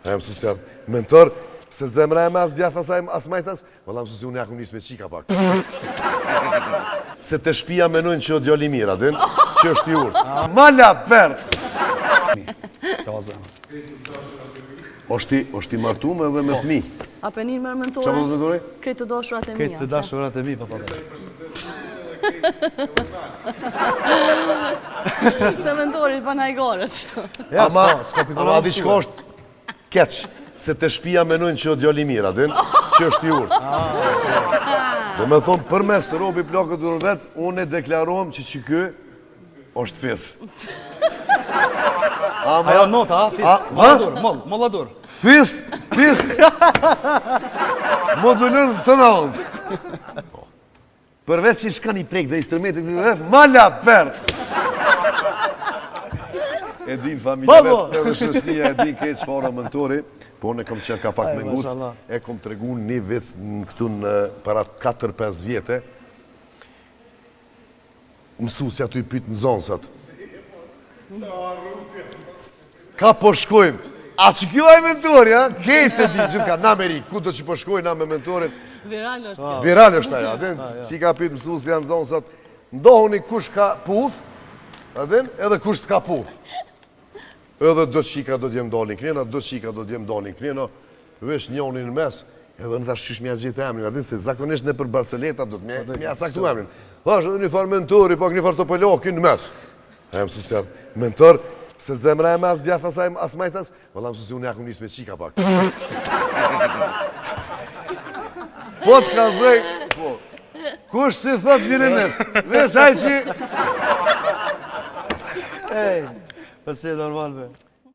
E mësusi mentor, se zemra e me as djath as majtas, valla mësusi unë jaku njës me qika pak. Se të shpia menojnë që o djali mirë, adin, që është i urtë. Mala pert! Oshti martume dhe me thmi. Apenin mërë mentore. Qa po të mentore? Kretë të dashurat e mija. Kretë të dashurat e mi, papa. Se mentori pa na i gore, qëto. Ama diçka është keq, se të shpia menojnë që o djali mirë, adin, që është i urtë. Dhe me thonë, për mes robi plakët të vetë, unë e deklarohem që kë është fis. Ajo nota, fis. Molladur. Fis. Modulën të në onë. Përveç që shka një prek dhe instrumentit të vetë, mala pert. E din familje vetë, edhe shëshnia e din këtë shfara mentori, po unë e kom qenë ka pak me ngucë, e kom të regu një vec në këtu në para 4-5 vjetë, mësusja të i pytë në zonësat. Ka po shkojmë, a që kjo e mentori, a? Kejtë e di, gjithë ka në Amerikë, ku do që po shkojmë na me mentorin? Viral është. Viral është aja, adin, që ka pytë mësusja në zonësat, ndohuni kush ka puth, adin, edhe kush s'ka puth. Edhe do qika do t'jem dalin kënjena, do qika do t'jem dalin kënjena, vesh njoni në mes, edhe në thash qysh mja gjithë emrin, adin, se zakonisht në për Barceleta do t'mja caktu emrin. Thash edhe një farë mentori, pak një farë të pëllokin në mes. E mësusja, mentor, se zemra e me as djath as majtas, valla mësusi unë jaku njës me qika pak. Po të kalzoj, po, kush si thot virinis, vesaj që... Ej, përse normal be.